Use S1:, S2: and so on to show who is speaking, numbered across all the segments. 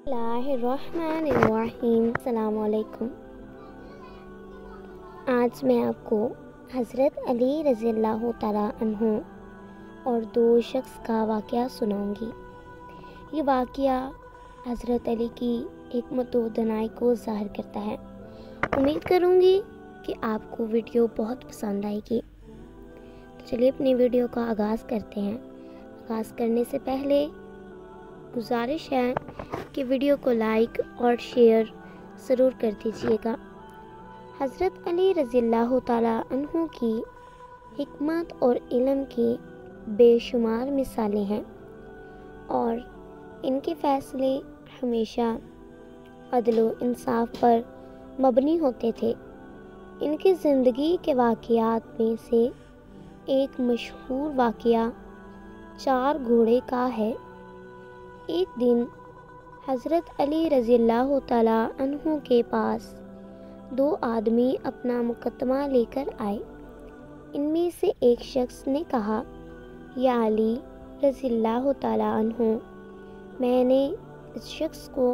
S1: बिस्मिल्लाहिर्रहमानिर्रहीम। अस्सलाम वालेकुम। आज मैं आपको हज़रत अली रज़ियल्लाहु तआला अन्हु और दो शख्स का वाक़या सुनाऊंगी। ये वाक़या हज़रत अली की हिकमत व दनाई को ज़ाहिर करता है। उम्मीद करूंगी कि आपको वीडियो बहुत पसंद आएगी। तो चलिए अपनी वीडियो का आगाज़ करते हैं। आगाज़ करने से पहले गुजारिश है कि वीडियो को लाइक और शेयर ज़रूर कर दीजिएगा। हज़रत अली रज़ियल्लाहु तआला अन्हु की हिकमत और इल्म की बेशुमार मिसालें हैं और इनके फ़ैसले हमेशा अदल व इंसाफ पर मबनी होते थे। इनकी ज़िंदगी के वाक़यात में से एक मशहूर वाक़या 4 घोड़े का है। एक दिन हज़रत अली रज़ियल्लाहु तआला अन्हु के पास 2 आदमी अपना मुकदमा लेकर आए। इनमें से एक शख्स ने कहा, या अली रज़ियल्लाहु तआला अन्हु, मैंने इस शख्स को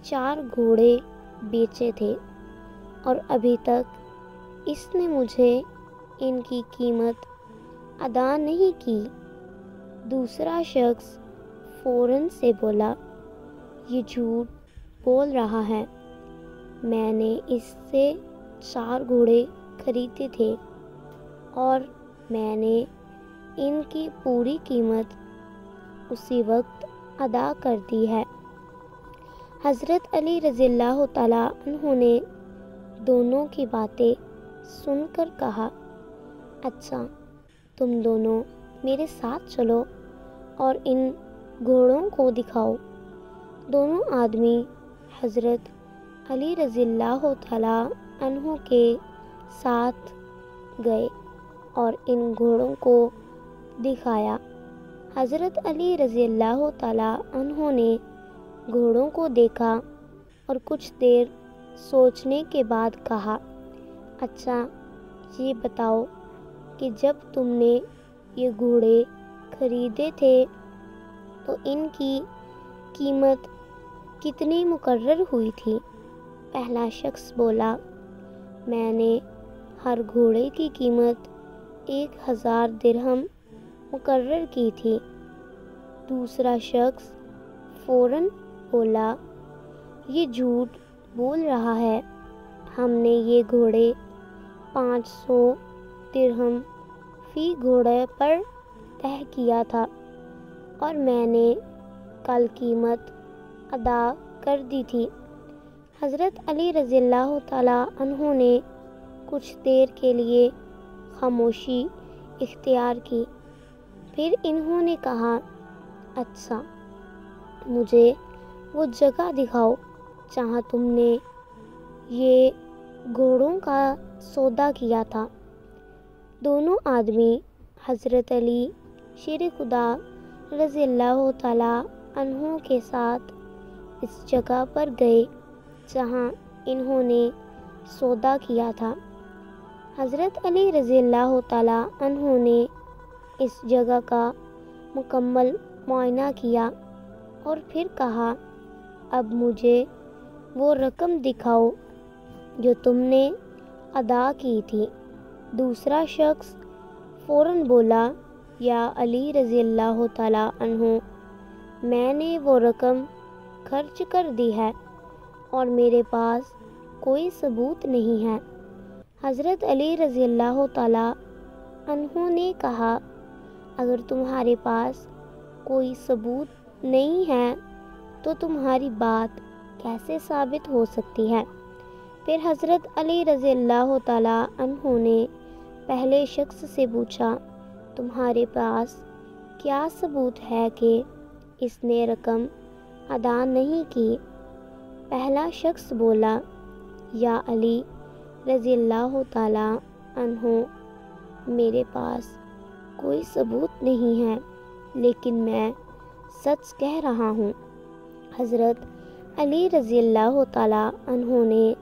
S1: 4 घोड़े बेचे थे और अभी तक इसने मुझे इनकी कीमत अदा नहीं की। दूसरा शख्स फ़ौरन से बोला, ये झूठ बोल रहा है, मैंने इससे 4 घोड़े खरीदे थे और मैंने इनकी पूरी कीमत उसी वक्त अदा कर दी है। हज़रत अली रज़ियल्लाहु तआला अन्हु ने दोनों की बातें सुनकर कहा, अच्छा तुम दोनों मेरे साथ चलो और इन घोड़ों को दिखाओ। दोनों आदमी हज़रत अली रज़ियल्लाहु तआला अन्हु के साथ गए और इन घोड़ों को दिखाया। हज़रत अली रज़ियल्लाहु तआला अन्हु ने घोड़ों को देखा और कुछ देर सोचने के बाद कहा, अच्छा ये बताओ कि जब तुमने ये घोड़े खरीदे थे तो इनकी कीमत कितनी मुकर्रर हुई थी? पहला शख्स बोला, मैंने हर घोड़े की कीमत 1000 दिरहम मुकर्रर की थी। दूसरा शख्स फ़ौरन बोला, ये झूठ बोल रहा है, हमने ये घोड़े 500 दिरहम फ़ी घोड़े पर तय किया था और मैंने कल कीमत अदा कर दी थी। हज़रत अली रज़ियल्लाहु तआला अन्हु ने कुछ देर के लिए खामोशी इख्तियार की। फिर इन्होंने कहा, अच्छा मुझे वो जगह दिखाओ जहाँ तुमने ये घोड़ों का सौदा किया था। दोनों आदमी हज़रत अली शेर खुदा रज़ियल्लाहु तआला अन्हु के साथ इस जगह पर गए जहाँ इन्होंने सौदा किया था। हज़रत अली रज़ियल्लाहु तआला अन्हु ने इस जगह का मुकम्मल मुआयना किया और फिर कहा, अब मुझे वो रकम दिखाओ जो तुमने अदा की थी। दूसरा शख्स फ़ौरन बोला, या अली रज़ियल्लाहु तआला अन्हु, मैंने वो रकम खर्च कर दी है और मेरे पास कोई सबूत नहीं है। हज़रत अली रज़ियल्लाहु तआला अन्हु ने कहा, अगर तुम्हारे पास कोई सबूत नहीं है तो तुम्हारी बात कैसे साबित हो सकती है? फिर हज़रत अली रज़ियल्लाहु तआला अन्हु ने पहले शख्स से पूछा, तुम्हारे पास क्या सबूत है कि इसने रकम अदा नहीं की? पहला शख्स बोला, या अली रज़ियल्लाहु तआला अन्हु, मेरे पास कोई सबूत नहीं है, लेकिन मैं सच कह रहा हूँ। हज़रत अली रज़ियल्लाहु तआला अन्हु ने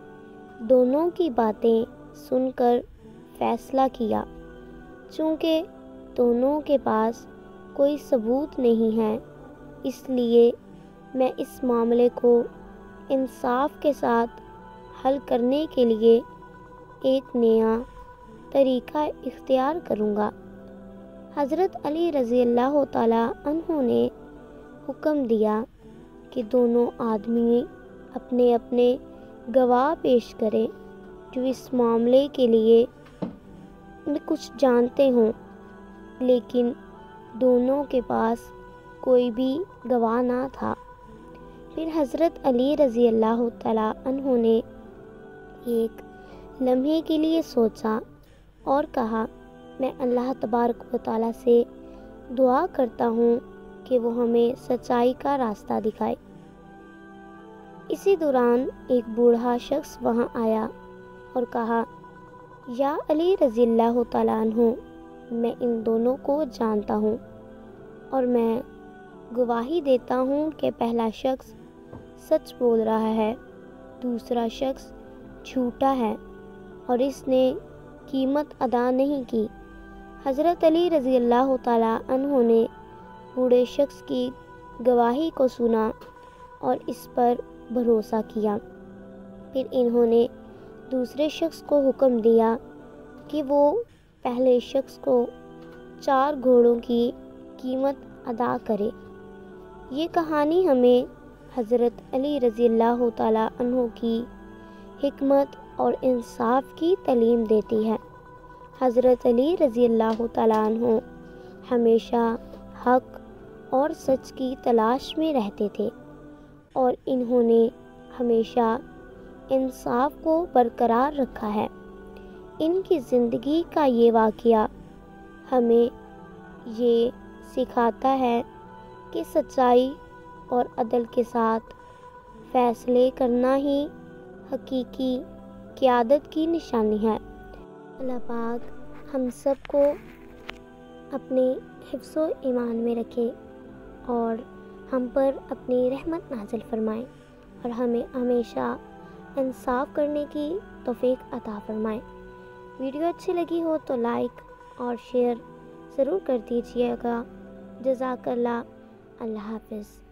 S1: दोनों की बातें सुनकर फ़ैसला किया। चूँकि दोनों के पास कोई सबूत नहीं है, इसलिए میں اس معاملے کو انصاف کے ساتھ حل کرنے کے لیے ایک نیا طریقہ اختیار کروں گا۔ حضرت علی رضی اللہ تعالیٰ عنہ نے حکم دیا کہ دونوں آدمی اپنے اپنے گواہ پیش کریں جو اس معاملے کے لیے کچھ جانتے ہوں، لیکن دونوں کے پاس کوئی بھی گواہ نہ تھا۔ پھر حضرت علی رضی اللہ تعالیٰ عنہ نے ایک لمحے کے لیے سوچا اور کہا، میں اللہ تبارک و تعالیٰ سے دعا کرتا ہوں کہ وہ ہمیں سچائی کا راستہ دکھائے۔ اسی دوران ایک بوڑھا شخص وہاں آیا اور کہا، یا علی رضی اللہ تعالیٰ عنہ، میں ان دونوں کو جانتا ہوں اور میں گواہی دیتا ہوں کہ پہلا شخص سچ بول رہا ہے، دوسرا شخص جھوٹا ہے اور اس نے قیمت ادا نہیں کی۔ حضرت علی رضی اللہ تعالیٰ عنہ نے بوڑھے شخص کی گواہی کو سنا اور اس پر بھروسہ کیا۔ پھر انہوں نے دوسرے شخص کو حکم دیا کہ وہ پہلے شخص کو 4 گھوڑوں کی قیمت ادا کرے۔ یہ کہانی ہمیں حضرت علی رضی اللہ تعالیٰ عنہ کی حکمت اور انصاف کی تعلیم دیتی ہے۔ حضرت علی رضی اللہ تعالیٰ عنہ ہمیشہ حق اور سچ کی تلاش میں رہتے تھے اور انہوں نے ہمیشہ انصاف کو برقرار رکھا ہے۔ ان کی زندگی کا یہ واقعہ ہمیں یہ سکھاتا ہے کہ سچائی اور عدل کے ساتھ فیصلے کرنا ہی حقیقی قیادت کی نشانی ہے۔ اللہ پاک ہم سب کو اپنے حفظ و ایمان میں رکھے اور ہم پر اپنی رحمت نازل فرمائے اور ہمیں ہمیشہ انصاف کرنے کی توفیق عطا فرمائے۔ ویڈیو اچھی لگی ہو تو لائک اور شیئر ضرور کر دیجیے گا۔ جزاک اللہ۔ اللہ حافظ۔